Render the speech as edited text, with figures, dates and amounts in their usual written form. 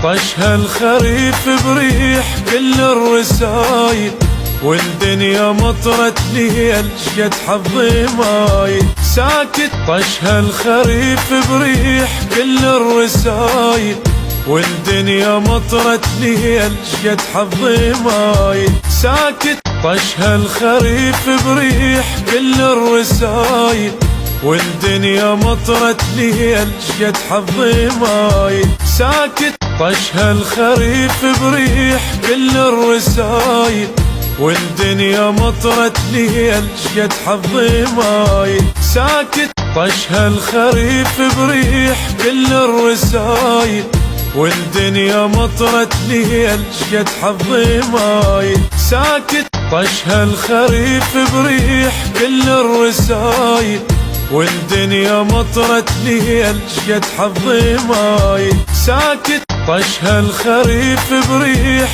طشها الخريف بريح كل الرسايل، والدنيا مطرت ليل شقد حظي مايل. ساكت طشها الخريف بريح كل الرسايل، والدنيا مطرت ليل شقد حظي مايل. ساكت طشها الخريف بريح كل الرسايل، والدنيا مطرت ليل شقد حظي مايل. ساكت طشها الخريف بريح كل الرسايل، والدنيا مطرت ليل شقد حظي مايل. ساكت طشها الخريف بريح كل الرسايل، والدنيا مطرت ليل شقد حظي مايل. ساكت طشها الخريف بريح كل الرسايل، والدنيا مطرت ليل شقد حظي مايل. ساكت طشها الخريف بريح